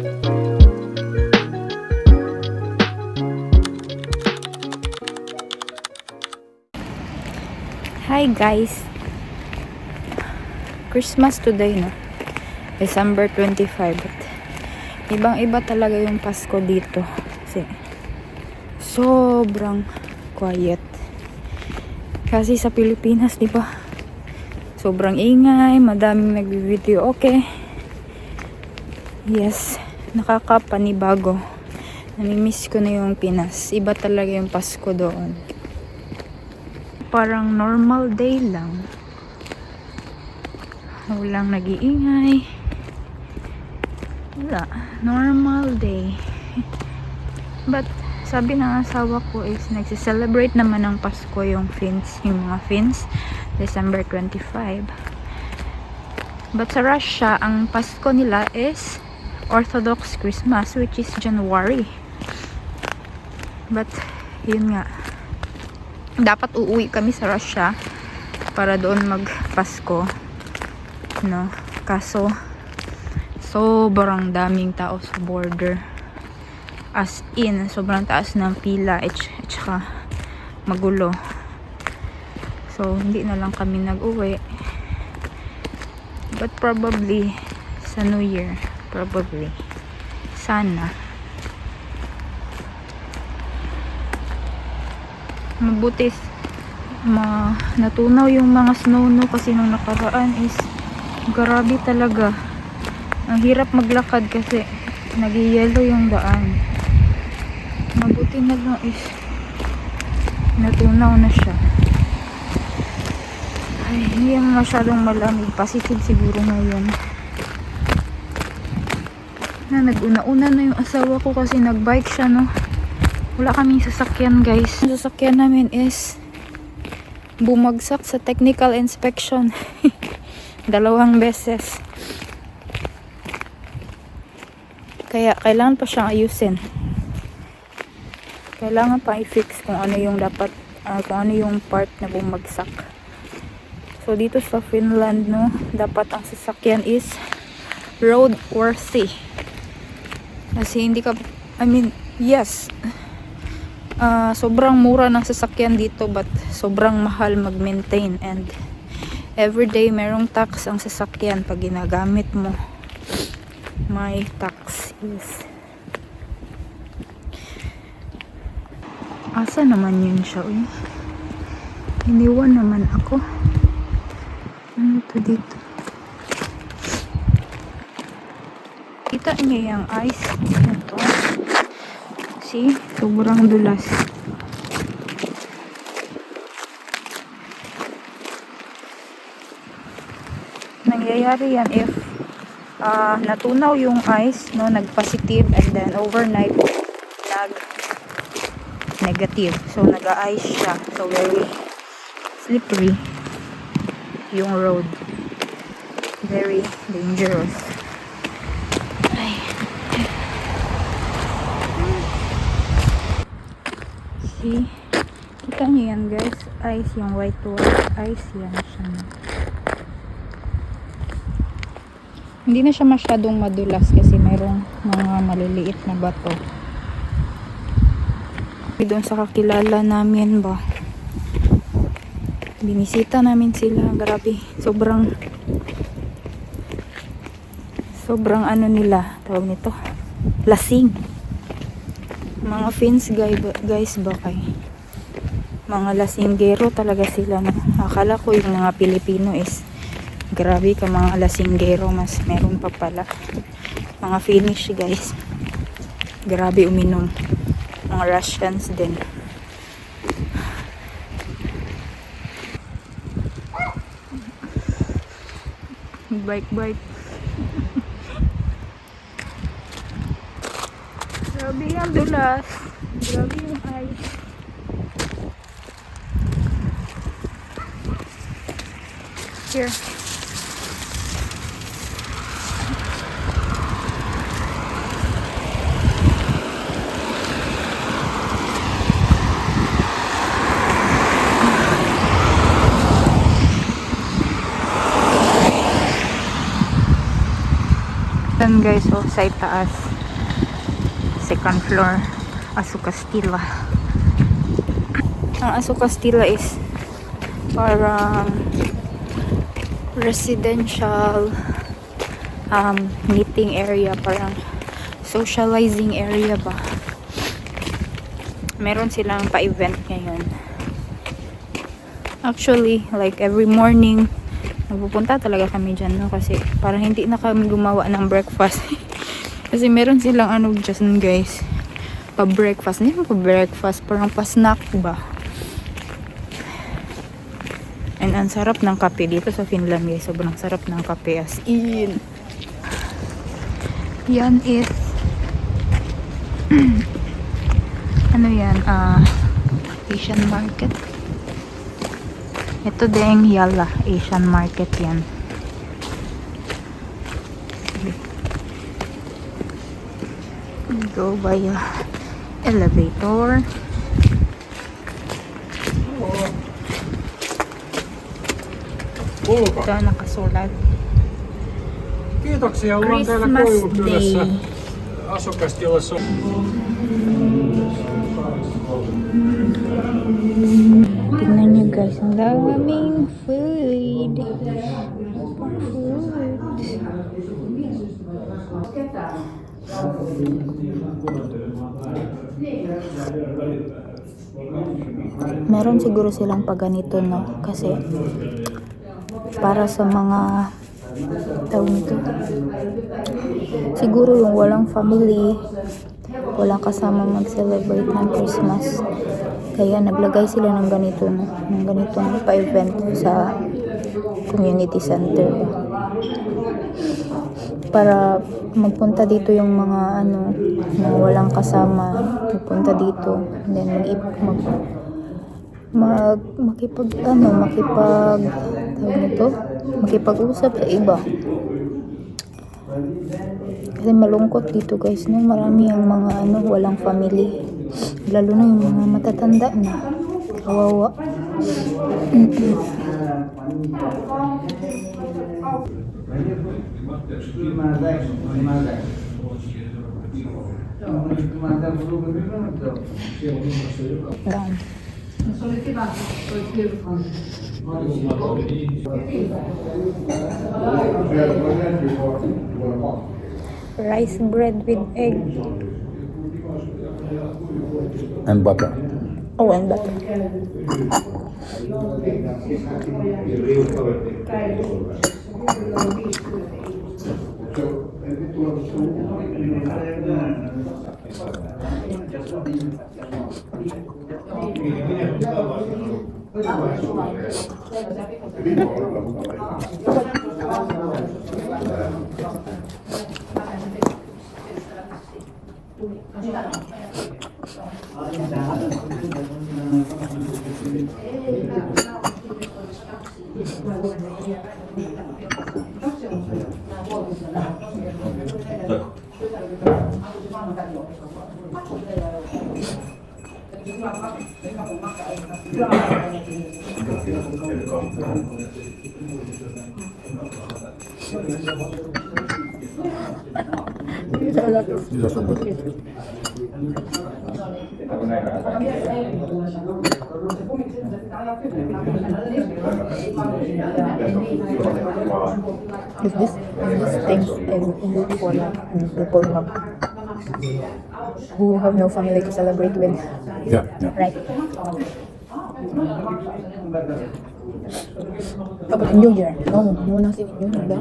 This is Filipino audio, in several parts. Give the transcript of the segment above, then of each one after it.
Hi guys, Christmas today no, December 25. Ibang iba talaga yung Pasko dito kasi sobrang quiet. Kasi sa Pilipinas, di ba, sobrang ingay, madaming nagbi-video. Okay, yes, nakakapanibago. Namimiss ko na yung Pinas. Iba talaga yung Pasko doon. Parang normal day lang, walang nag-iingay, wala, normal day. But sabi ng asawa ko is nagse-celebrate naman ng Pasko yung mga Finns, December 25. But sa Russia, ang Pasko nila is Orthodox Christmas, which is January. But yun nga, dapat uuwi kami sa Russia para doon magpasko, no? Kaso sobrang daming tao sa border, as in sobrang taas ng pila at saka magulo, so hindi na lang kami nag-uwi. But probably sa New Year, probably, sana. Mabuti natunaw yung mga snow no, kasi nung nakaraan is grabe talaga, ang hirap maglakad kasi nag-yellow yung daan. Mabuti na lang is natunaw na siya. Ay, hindi yan masyadong malamig, positive siguro ngayon na nag-una-una na yung asawa ko kasi nagbike siya no. Wala kaming sasakyan guys. Ang sasakyan namin is bumagsak sa technical inspection. 2 beses. Kaya kailangan pa siyang ayusin. Kailangan pa i-fix kung ano yung dapat, kung ano yung part na bumagsak. So dito sa Finland no, dapat ang sasakyan is roadworthy. Kasi hindi ka, yes, sobrang mura ng sasakyan dito but sobrang mahal mag-maintain, and everyday merong tax ang sasakyan pag ginagamit mo. May tax is, asa naman yun siya, uy? Iniwan naman ako. Ano to dito? Kita niya yung ice na to. See? Sobrang dulas. Nangyayari yan if natunaw yung ice, no, nag-positive, and then overnight nag-negative. So nag-ice siya. So very slippery yung road. Very dangerous. See? Kita niyo yan guys, ice, yung white ice yan siya. Hindi na siya masyadong madulas kasi mayroong mga maliliit na bato. Doon sa kakilala namin ba, binisita namin sila. Grabe, sobrang ano nila, tawag nito, lasing. Mga Finns guys ba kay mga lasinggero talaga sila, no? Akala ko yung mga Pilipino is grabe ka mga lasinggero, mas meron pa pala. Mga Finnish guys, grabe uminom. Mga Russians din. Bike. Grabe yung dulas. Grabe yung ice. Here. Then guys, oh, sa itaas, second floor, Asu Castilla. Ang Asu Castilla is parang residential meeting area, parang socializing area ba. Meron silang pa-event ngayon. Actually, like every morning nagpupunta talaga kami dyan, no? Kasi parang hindi na kami gumawa ng breakfast. Kasi meron silang ano dyan guys, pa-breakfast. Hindi mo pa-breakfast, parang pa-snack ba. And ang sarap ng kape dito sa Finland guys. Sobrang sarap ng kape as in. Yan is ano yan, Asian market. Ito din Yala Asian market yan. We go by elevator. Ito nakasulat. Kiitoksia, ollaan täällä Christmas Koivukylässä Day. Asukastilassa. Tingnan nyo guys, ang daming food. Meron siguro silang paganito, no? Kasi para sa mga tawag nito, siguro yung walang family, walang kasama mag-celebrate ng Christmas, kaya naglagay sila ng ganito, no? Ng ganitong pa-event sa community center para magpunta dito yung mga ano na walang kasama, magpunta dito and then makipag-usap sa iba. Kasi malungkot dito guys, no? Marami ang mga ano walang family, lalo na yung mga matatanda na, kawawa. Down. Rice bread with egg and butter. oh and butter. Is this things in for people who have no family to celebrate with? Yeah. Right. How about New Year? No one has it in New Year.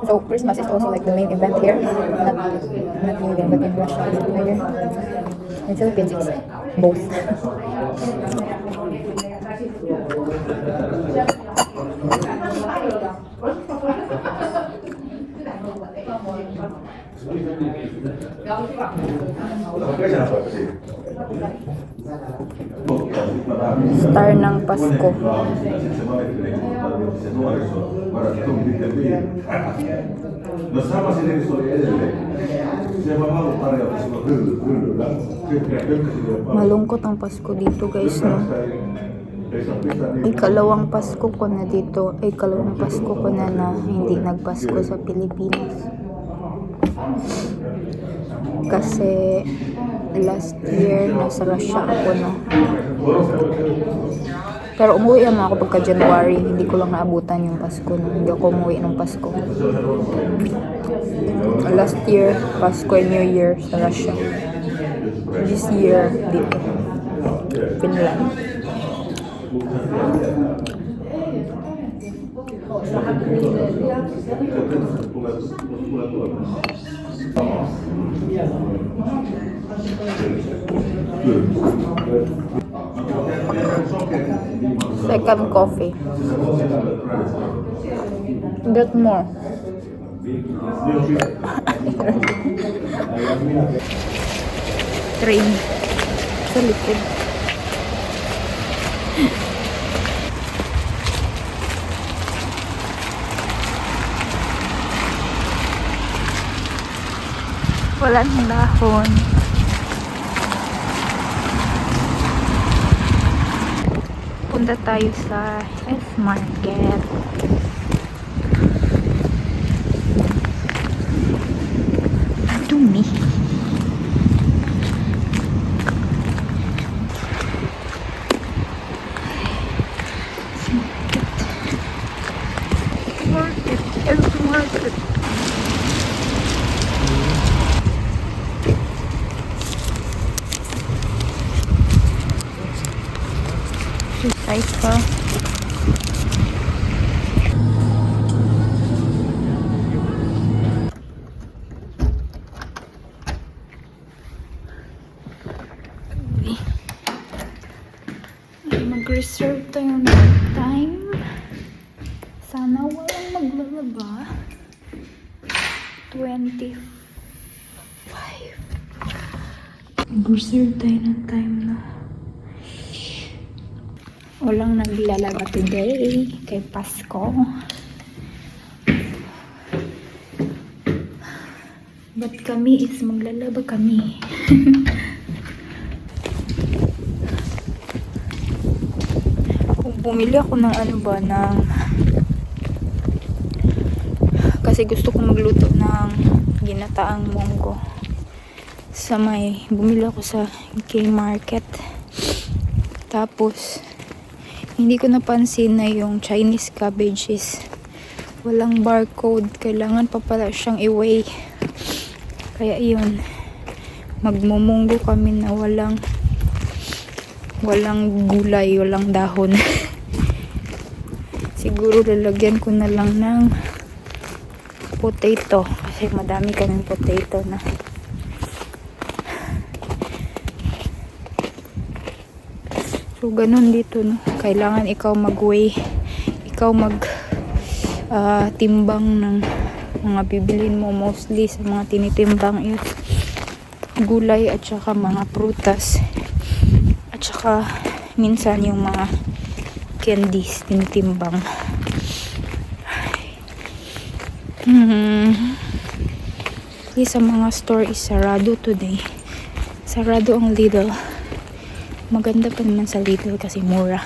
So Christmas is also like the main event here, not New Year, but in Russia it's New Year. In Philippines it's both. Star ng Pasko. No sama se oli edelleen. Se vaan haluaa tarjota silloin hyllyllä. Malungkot ang Pasko dito guys, no? ikalawang Pasko ko na dito. Ay, ikalawang Pasko ko na hindi nagpasko sa Pilipinas. Kasi last year nasa Russia ako na. Pero umuwi naman ako pagka January. Hindi ko lang naabutan yung Pasko. Hindi ako umuwi ng Pasko. Last year, Pasko and New Year sa Russia. This year, dito. Finland. Second coffee. Get more. Train. Sa likod. Wala ng dahon. Punta tayo sa S-Market. Ang dumi. S-Market. S-Market. Recycle. Mag-reserve tayo ng time. Sana walang maglalaba. 25. Mag-reserve tayo ng time na. Walang naglalaba today kay Pasko. But kami is maglalaba kami. Kung bumili ako ng kasi gusto ko magluto ng ginataang munggo. Bumili ako sa K-Market. Tapos hindi ko napansin na yung Chinese cabbage is walang barcode. Kailangan pa pala siyang i-weigh. Kaya yun. Magmumunggo kami na walang gulay, walang dahon. Siguro lalagyan ko na lang ng potato. Kasi madami kaming potato na. So, ganun dito, no? Kailangan ikaw mag-weigh. Ikaw timbang ng mga bibilin mo. Mostly sa mga tinitimbang is gulay at saka mga prutas. At saka minsan yung mga candies tinitimbang. Sa mga store is sarado today. Sarado ang Lidl. Maganda pa naman sa Lidl kasi mura.